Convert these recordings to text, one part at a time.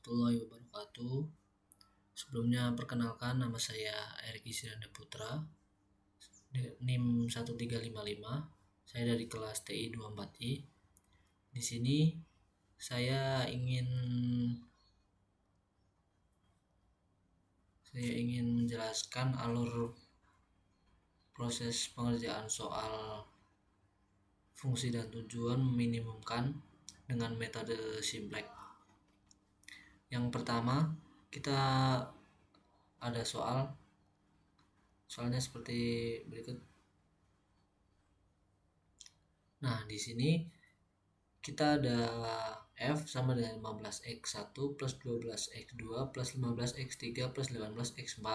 warahmatullahi wabarakatuh. Sebelumnya perkenalkan, nama saya Erik Isiranda Putra, NIM 1355. Saya dari kelas TI 24I. Di sini saya ingin menjelaskan alur proses pengerjaan soal fungsi dan tujuan meminimumkan dengan metode simplex. Yang pertama, kita ada soalnya seperti berikut. Nah, di sini kita ada F sama dengan 15x1 plus 12x2 plus 15x3 plus 18x4.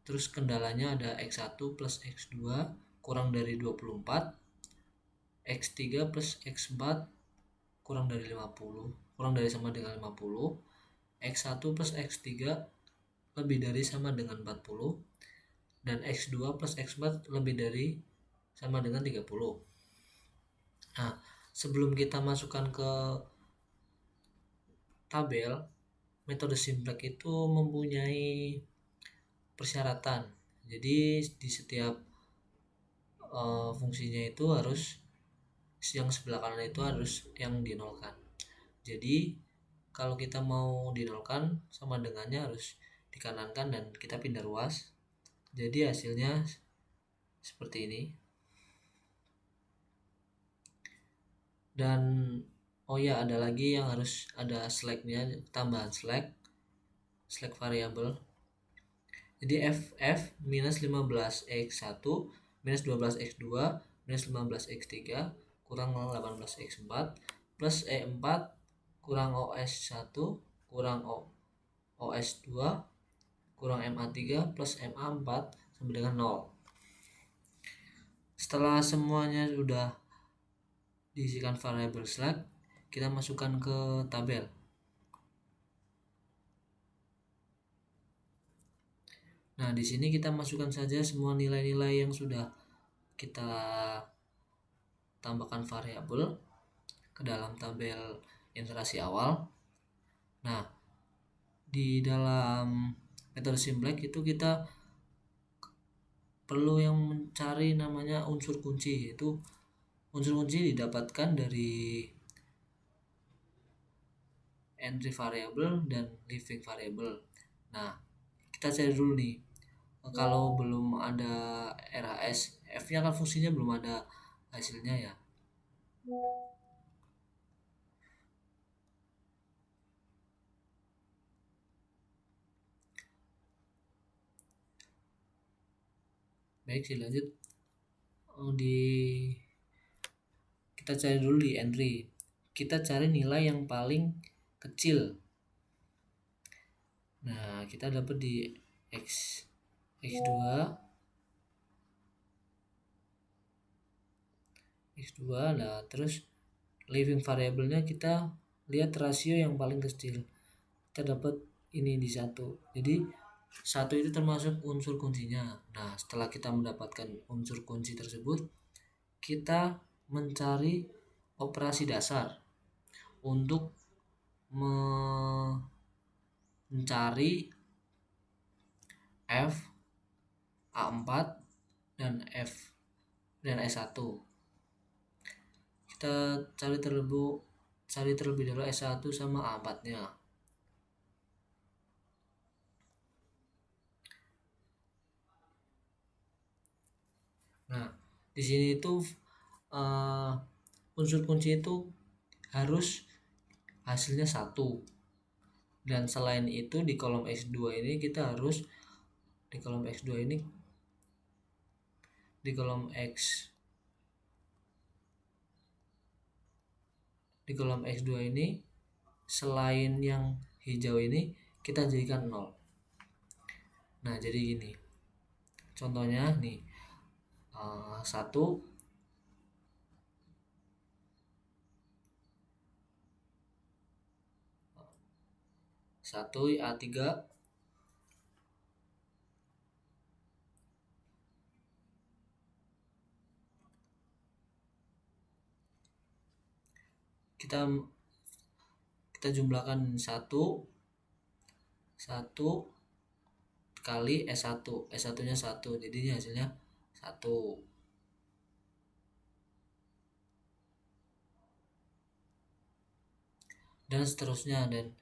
Terus kendalanya ada x1 plus x2 kurang dari 24, x3 plus x4 kurang dari 50, kurang dari sama dengan 50, x1 plus x3 lebih dari sama dengan 40, dan x2 plus x4 lebih dari sama dengan 30. Nah, sebelum kita masukkan ke tabel, metode simplex itu mempunyai persyaratan. Jadi di setiap fungsinya itu harus yang sebelah kanan itu harus yang dinolkan. Jadi kalau kita mau dinolkan, sama dengannya harus dikanankan dan kita pindah ruas. Jadi hasilnya seperti ini. Dan ada lagi yang harus ada slacknya, tambahan slack variabel. Jadi f minus 15x1 minus 12x2 minus 15x3 kurang 18x4 plus e4 kurang os1 kurang os2 kurang ma3 plus ma4 sama dengan 0. Setelah semuanya sudah diisikan variabel slack, kita masukkan ke tabel. Nah, di sini kita masukkan saja semua nilai-nilai yang sudah kita tambahkan variabel ke dalam tabel iterasi awal. Nah, di dalam metode simplex itu kita perlu yang mencari namanya unsur kunci, yaitu unsur kunci didapatkan dari entry variable dan leaving variable. Nah, kita cari dulu nih. Kalau belum ada RHS, F-nya kan fungsinya belum ada hasilnya ya. Baik, lanjut. Kita cari dulu di entry. Kita cari nilai yang paling kecil. Nah, kita dapat di x2 nah terus leaving variabelnya kita lihat rasio yang paling kecil. Kita dapat ini di 1. Jadi 1 itu termasuk unsur kuncinya. Nah, setelah kita mendapatkan unsur kunci tersebut, kita mencari operasi dasar untuk mencari F, A4 dan F dan S1. Kita cari terlebih dahulu S1 sama A4-nya. Nah, di sini itu unsur kunci itu harus hasilnya 1. Dan selain itu di kolom X2 ini kita harus di kolom X2 ini di kolom X2 ini selain yang hijau ini kita jadikan 0. Nah, jadi gini. Contohnya nih 1 A3 kita kita jumlahkan 1 kali S1. S1 nya 1, jadi hasilnya 1. Dan seterusnya, dan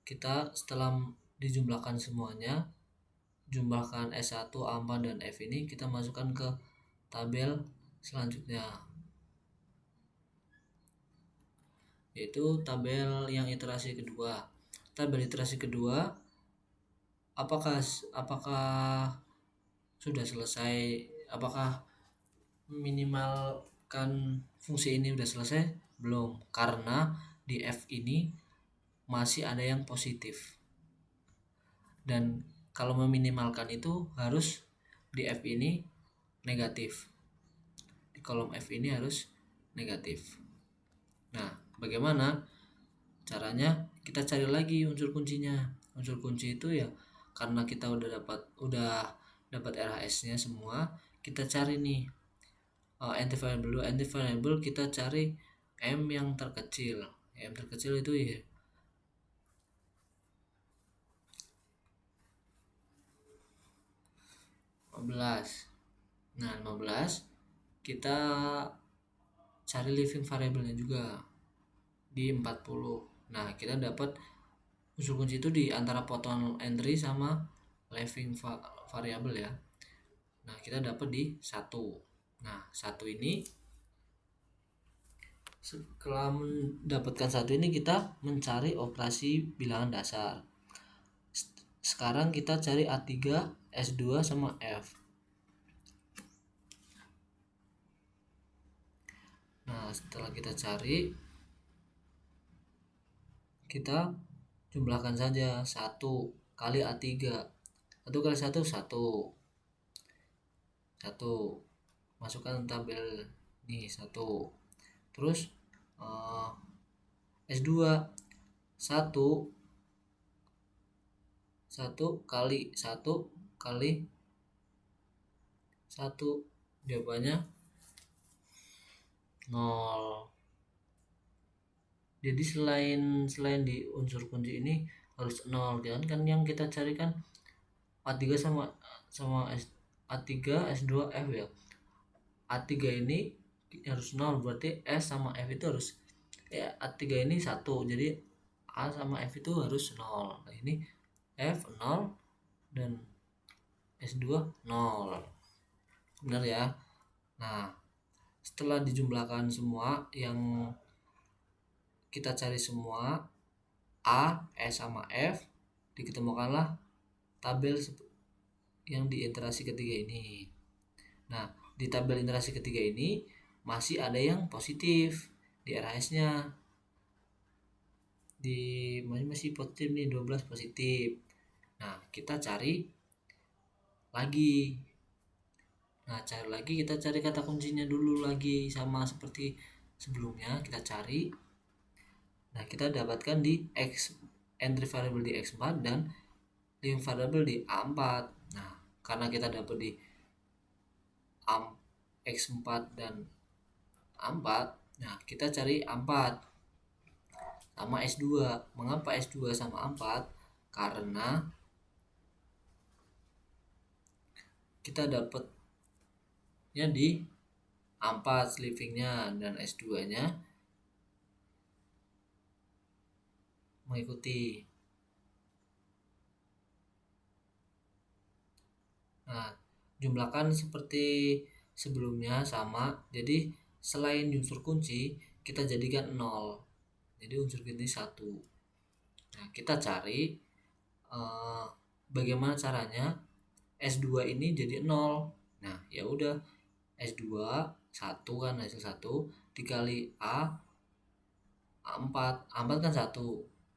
kita setelah dijumlahkan semuanya, jumlahkan S1, A4 dan F ini kita masukkan ke tabel selanjutnya, yaitu tabel yang iterasi kedua. Tabel iterasi kedua, apakah sudah selesai, apakah minimalkan fungsi ini sudah selesai? Belum, karena di F ini masih ada yang positif, dan kalau meminimalkan itu harus di F ini negatif, di kolom F ini harus negatif. Nah, bagaimana caranya? Kita cari lagi unsur kuncinya. Unsur kunci itu ya, karena kita udah dapat RHS-nya semua, kita cari nih empty variable dulu. Empty variable kita cari M yang terkecil. M terkecil itu ya 15. Nah, 15 kita cari living variable-nya juga di 40. Nah, kita dapat unsur kunci itu di antara potongan entry sama living variable ya. Nah, kita dapat di 1. Nah, 1 ini, setelah mendapatkan 1 ini kita mencari operasi bilangan dasar. Sekarang kita cari A3, S2 sama F. Nah, setelah kita cari, kita jumlahkan saja 1 kali A3. 1 kali 1, 1. Masukkan tabel nih 1. Terus S2 1 kali 1 kali 1, jawabannya 0. Jadi selain di unsur kunci ini harus 0, kan yang kita cari kan A3 sama A3 S2 F ya. A3 ini harus 0, berarti S sama F itu harus A3 ini 1, jadi A sama F itu harus 0. Nah, ini F 0 dan S2 0. Benar ya? Nah, setelah dijumlahkan semua, yang kita cari semua A, S sama F, diketemukanlah tabel yang di iterasi ketiga ini. Nah, di tabel iterasi ketiga ini masih ada yang positif di RHS-nya. Masih positif nih, 12 positif. Nah, kita cari lagi. Kita cari kata kuncinya dulu lagi, sama seperti sebelumnya kita cari. Nah, kita dapatkan di X, entry variable di X4 dan living variable di A4. Nah, karena kita dapat di X4 dan A4, nah kita cari A4 sama S2. Mengapa S2 sama A4? Karena kita dapatnya di A4 livingnya, dan S2 nya mengikuti. Nah, jumlahkan seperti sebelumnya sama. Jadi selain unsur kunci kita jadikan 0, jadi unsur kunci 1. Nah, kita cari bagaimana caranya S2 ini jadi 0. Nah, ya udah, S2 1 kan hasil 1 dikali A4 kan 1,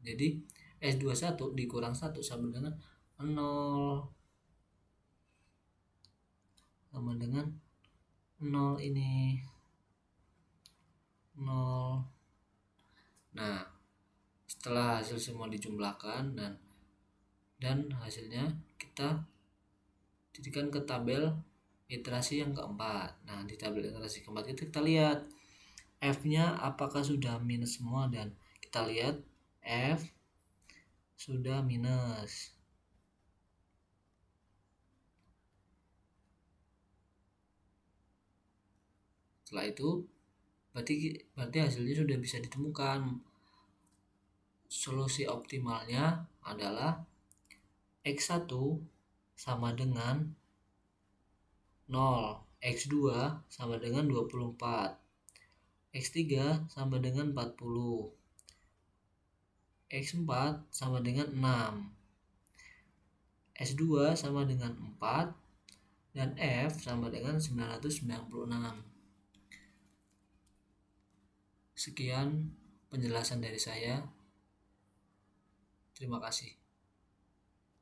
jadi S2 1 dikurang 1 sama dengan 0. Sama dengan 0 ini 0. Nah, setelah hasil semua dijumlahkan dan hasilnya kita jadikan ke tabel iterasi yang keempat. Nah, di tabel iterasi keempat itu kita lihat F-nya apakah sudah minus semua, dan kita lihat F sudah minus. Setelah itu berarti hasilnya sudah bisa ditemukan. Solusi optimalnya adalah X1 sama dengan 0, X2 sama dengan 24, X3 sama dengan 40, X4 sama dengan 6, S2 sama dengan 4, dan F sama dengan 996. Sekian penjelasan dari saya. Terima kasih.